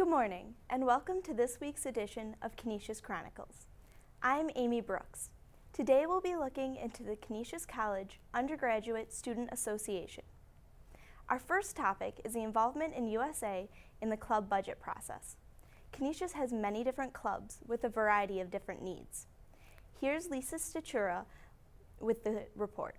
Good morning, and welcome to this week's edition of Canisius Chronicles. I'm Amy Brooks. Today we'll be looking into the Canisius College Undergraduate Student Association. Our first topic is the involvement in USA in the club budget process. Canisius has many different clubs with a variety of different needs. Here's Lisa Stachura with the report.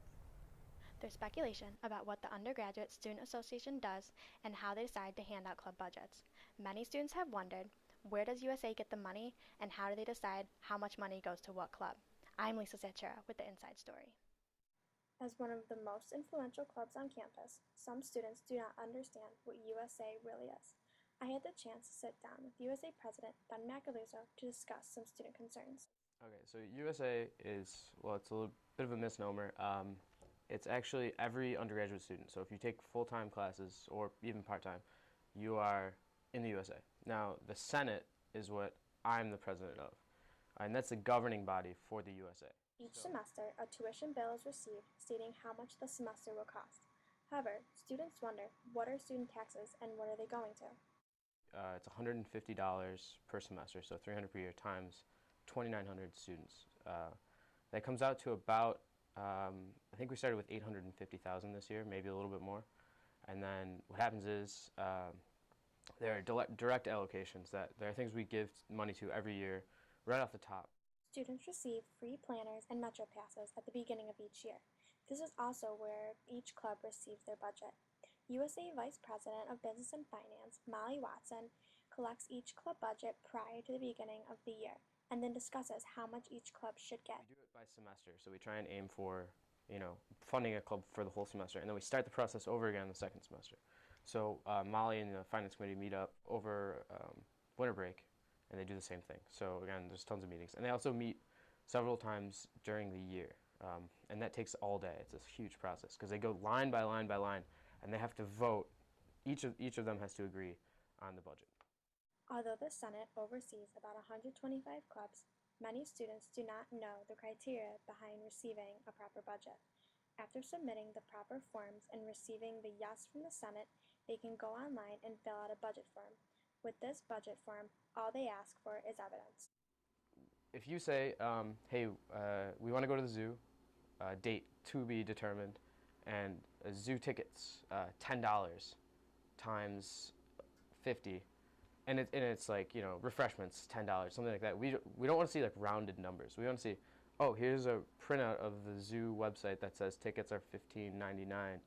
There's speculation about what the Undergraduate Student Association does and how they decide to hand out club budgets. Many students have wondered, where does USA get the money and how do they decide how much money goes to what club? I'm Lisa Stachura with the Inside Story. As one of the most influential clubs on campus, some students do not understand what USA really is. I had the chance to sit down with USA President Ben Macaluso to discuss some student concerns. Okay, so USA is, well, it's a little bit of a misnomer. It's actually every undergraduate student. So if you take full-time classes or even part-time, you are in the USA. Now, the Senate is what I'm the president of, and that's the governing body for the USA. Each semester, a tuition bill is received stating how much the semester will cost. However, students wonder, what are student taxes and what are they going to? It's $150 per semester, so $300 per year times 2,900 students. That comes out to about, I think we started with 850,000 this year, maybe a little bit more. And then what happens is there are direct allocations. That there are things we give money to every year right off the top. Students receive free planners and Metro passes at the beginning of each year. This is also where each club receives their budget. USA Vice President of Business and Finance, Molly Watson, collects each club budget prior to the beginning of the year and then discusses how much each club should get. We do it by semester, so we try and aim for, funding a club for the whole semester, and then we start the process over again the second semester. So Molly and the finance committee meet up over winter break, and they do the same thing. So again, there's tons of meetings, and they also meet several times during the year, and that takes all day. It's a huge process because they go line by line by line, and they have to vote. Each of them has to agree on the budget. Although the Senate oversees about 125 clubs, many students do not know the criteria behind receiving a proper budget. After submitting the proper forms and receiving the yes from the Senate, they can go online and fill out a budget form. With this budget form, all they ask for is evidence. If you say, hey, we want to go to the zoo, date to be determined, and zoo tickets, $10 times 50, and it's like, refreshments, $10, something like that. We don't want to see like rounded numbers. We want to see, oh, here's a printout of the zoo website that says tickets are $15.99,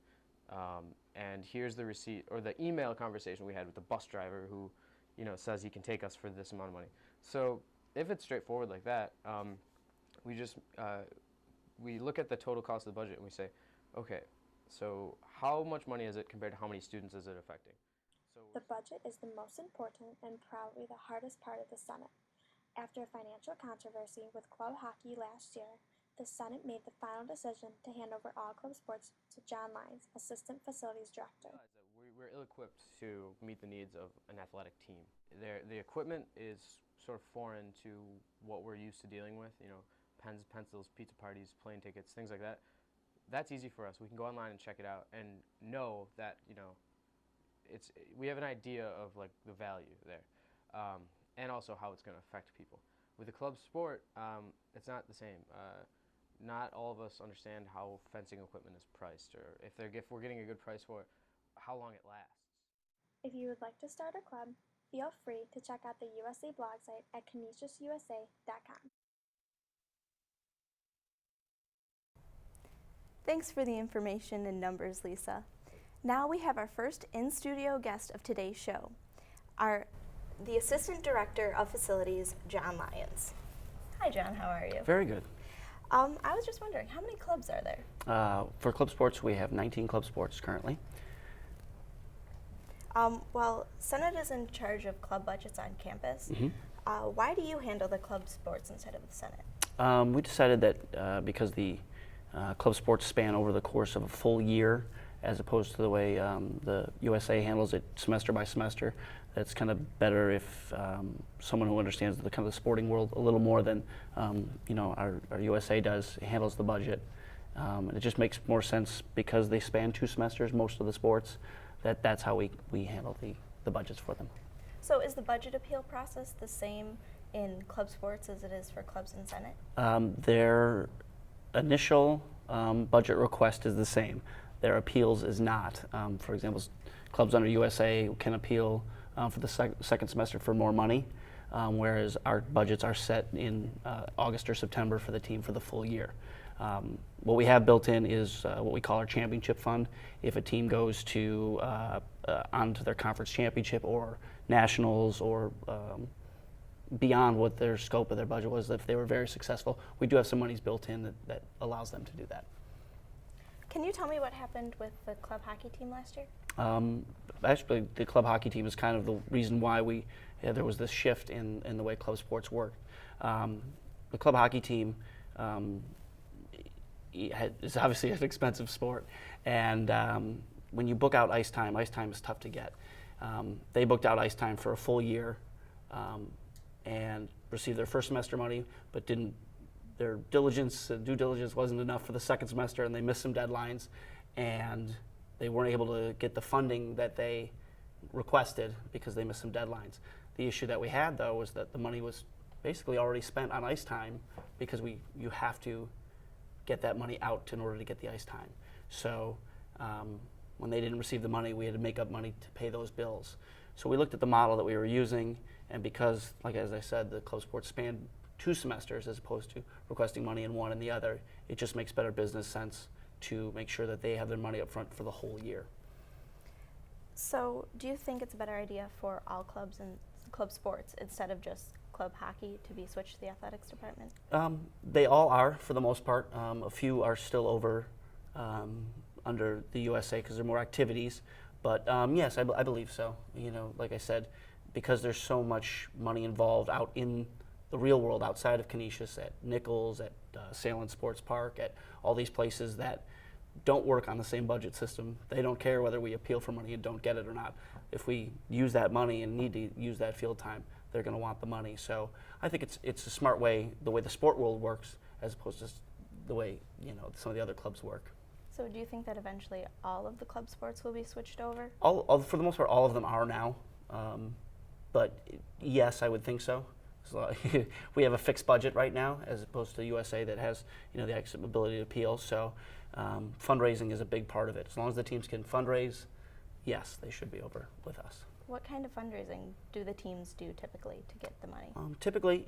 and here's the receipt, or the email conversation we had with the bus driver who, says he can take us for this amount of money. So if it's straightforward like that, we look at the total cost of the budget and we say, okay, so how much money is it compared to how many students is it affecting? The budget is the most important and probably the hardest part of the Senate. After a financial controversy with club hockey last year, the Senate made the final decision to hand over all club sports to John Lyons, Assistant Facilities Director. We're ill-equipped to meet the needs of an athletic team. The equipment is sort of foreign to what we're used to dealing with, pens, pencils, pizza parties, plane tickets, things like that. That's easy for us. We can go online and check it out and know that, we have an idea of like the value there, and also how it's going to affect people. With the club sport, it's not the same. Not all of us understand how fencing equipment is priced, or if we're getting a good price for it, how long it lasts. If you would like to start a club, feel free to check out the USA blog site at canisiususa.com. Thanks for the information and numbers, Lisa. Now we have our first in-studio guest of today's show, the Assistant Director of Facilities, John Lyons. Hi, John. How are you? Very good. I was just wondering, how many clubs are there? For club sports, we have 19 club sports currently. Well, Senate is in charge of club budgets on campus. Mm-hmm. Why do you handle the club sports instead of the Senate? We decided that because the club sports span over the course of a full year, as opposed to the way the USA handles it semester by semester, that's kind of better if someone who understands the kind of the sporting world a little more than our USA does handles the budget. It just makes more sense because they span 2 semesters, most of the sports, that's how we handle the budgets for them. So is the budget appeal process the same in club sports as it is for clubs and Senate? Their initial budget request is the same. Their appeals is not. For example, clubs under USA can appeal for the second semester for more money, whereas our budgets are set in August or September for the team for the full year. What we have built in is what we call our championship fund. If a team goes to onto their conference championship or nationals or beyond what their scope of their budget was, if they were very successful, we do have some monies built in that allows them to do that. Can you tell me what happened with the club hockey team last year? Actually, the club hockey team is kind of the reason why there was this shift in the way club sports work. The club hockey team is obviously an expensive sport, and when you book out ice time is tough to get. They booked out ice time for a full year and received their first semester money, but their due diligence wasn't enough for the second semester, and they missed some deadlines, and they weren't able to get the funding that they requested because they missed some deadlines. The issue that we had, though, was that the money was basically already spent on ice time because you have to get that money out in order to get the ice time. So when they didn't receive the money, we had to make up money to pay those bills. So we looked at the model that we were using, and because, as I said, the club sports spanned 2 semesters as opposed to requesting money in one and the other, it just makes better business sense to make sure that they have their money up front for the whole year. So do you think it's a better idea for all clubs and club sports instead of just club hockey to be switched to the athletics department? They all are, for the most part. A few are still over under the USA because there are more activities. But yes, I believe so. Like I said, because there's so much money involved out in the real world outside of Canisius, at Nichols, at Salem Sports Park, at all these places that don't work on the same budget system. They don't care whether we appeal for money and don't get it or not. If we use that money and need to use that field time, they're going to want the money. So I think it's a smart way, the way the sport world works, as opposed to the way some of the other clubs work. So do you think that eventually all of the club sports will be switched over? For the most part, all of them are now. But yes, I would think so. So we have a fixed budget right now, as opposed to USA that has the ability to appeal. So fundraising is a big part of it. As long as the teams can fundraise, yes, they should be over with us. What kind of fundraising do the teams do typically to get the money? Typically,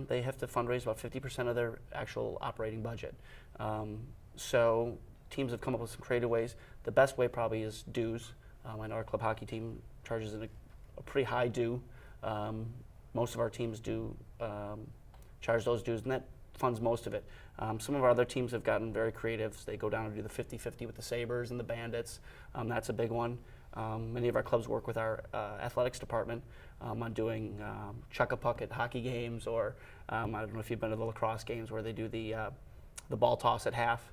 they have to fundraise about 50% of their actual operating budget. So teams have come up with some creative ways. The best way probably is dues. I know our club hockey team charges a pretty high due. Most of our teams do charge those dues, and that funds most of it. Some of our other teams have gotten very creative. They go down and do the 50-50 with the Sabres and the Bandits. That's a big one. Many of our clubs work with our athletics department on doing chuck-a-puck at hockey games, or I don't know if you've been to the lacrosse games where they do the ball toss at half.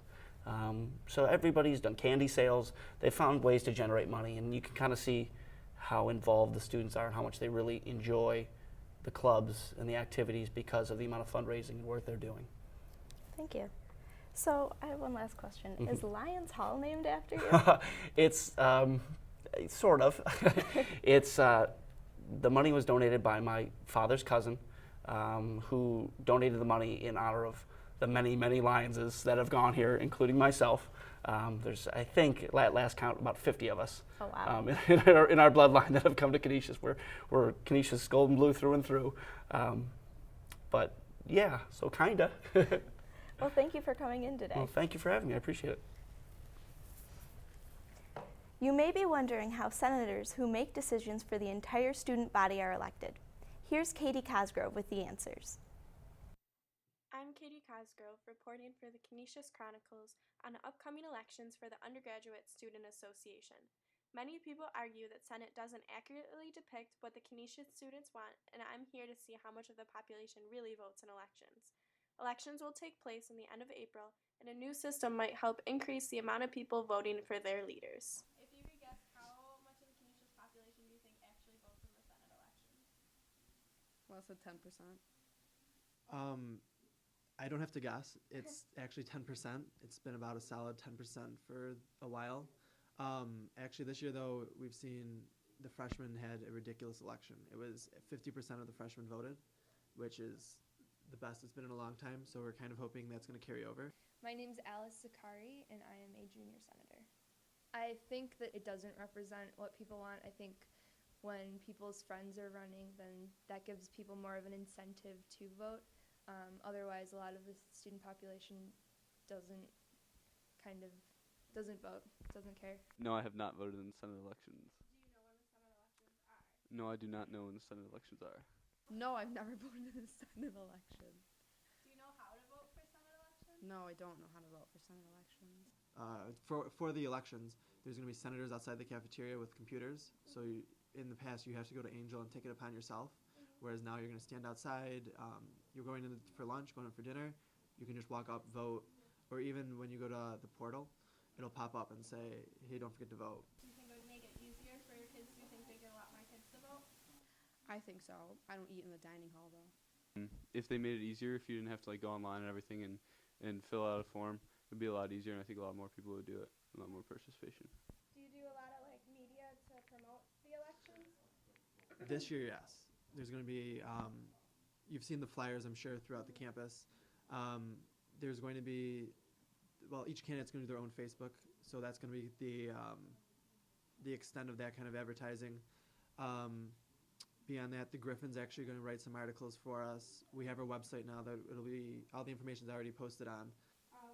So everybody's done candy sales. They've found ways to generate money, and you can kind of see how involved the students are and how much they really enjoy the clubs and the activities because of the amount of fundraising and work they're doing. Thank you. So I have one last question. Is Lions Hall named after you? It's sort of. It's the money was donated by my father's cousin, who donated the money in honor of the many, many Lionses that have gone here, including myself. There's, I think, at last count, about 50 of us. Oh, wow. In our bloodline that have come to Canisius. We're Canisius gold and blue through and through. But yeah, so kinda. Well, thank you for coming in today. Well, thank you for having me. I appreciate it. You may be wondering how senators who make decisions for the entire student body are elected. Here's Katie Cosgrove with the answers. I'm Katie Cosgrove, reporting for the Canisius Chronicles on the upcoming elections for the Undergraduate Student Association. Many people argue that Senate doesn't accurately depict what the Canisius students want, and I'm here to see how much of the population really votes in elections. Elections will take place in the end of April, and a new system might help increase the amount of people voting for their leaders. If you could guess, how much of the Canisius population do you think actually votes in the Senate elections? Well, I said 10%. I don't have to guess. It's actually 10%. It's been about a solid 10% for a while. Actually, this year, though, we've seen the freshmen had a ridiculous election. It was 50% of the freshmen voted, which is the best it's been in a long time, so we're kind of hoping that's going to carry over. My name's Alice Sakari, and I am a junior senator. I think that it doesn't represent what people want. I think when people's friends are running, then that gives people more of an incentive to vote. Otherwise, a lot of the student population doesn't vote, doesn't care. No, I have not voted in Senate elections. Do you know when the Senate elections are? No, I do not know when the Senate elections are. No, I've never voted in a Senate election. Do you know how to vote for Senate elections? No, I don't know how to vote for Senate elections. For the elections, there's going to be senators outside the cafeteria with computers. So in the past, you have to go to Angel and take it upon yourself, whereas now you're going to stand outside. You're going in for lunch, going in for dinner. You can just walk up, vote, or even when you go to the portal, it'll pop up and say, hey, don't forget to vote. Do you think it would make it easier for your kids? Do you think they could allow my kids to vote? I think so. I don't eat in the dining hall though. If they made it easier, if you didn't have to go online and everything and fill out a form, it'd be a lot easier, and I think a lot more people would do it, a lot more participation. Do you do a lot of media to promote the elections? This year, yes. There's going to be, you've seen the flyers, I'm sure, throughout the campus. There's going to be, each candidate's going to do their own Facebook, so that's going to be the extent of that kind of advertising. Beyond that, the Griffin's actually going to write some articles for us. We have our website now that all the information's already posted on.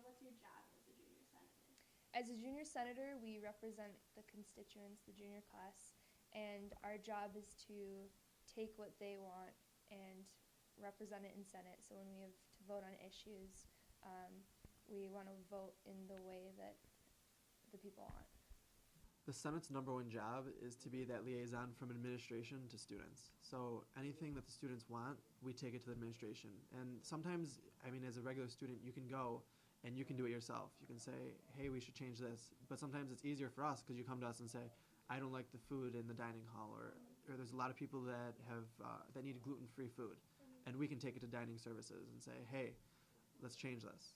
What's your job as a junior senator? As a junior senator, we represent the constituents, the junior class, and our job is to take what they want and represent it in Senate. So when we have to vote on issues, we want to vote in the way that the people want. The Senate's #1 job is to be that liaison from administration to students. So anything that the students want, we take it to the administration. And sometimes, as a regular student, you can go and you can do it yourself. You can say, hey, we should change this. But sometimes it's easier for us because you come to us and say, I don't like the food in the dining hall, or there's a lot of people that that need gluten-free food. And we can take it to dining services and say, hey, let's change this.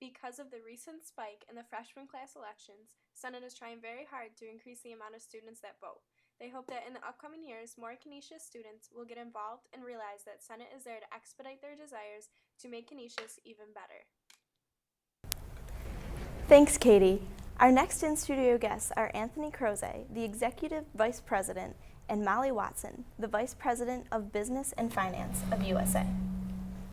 Because of the recent spike in the freshman class elections, Senate is trying very hard to increase the amount of students that vote. They hope that in the upcoming years, more Canisius students will get involved and realize that Senate is there to expedite their desires to make Canisius even better. Thanks, Katie. Our next in-studio guests are Anthony Croze, the Executive Vice President, and Molly Watson, the Vice President of Business and Finance of USA.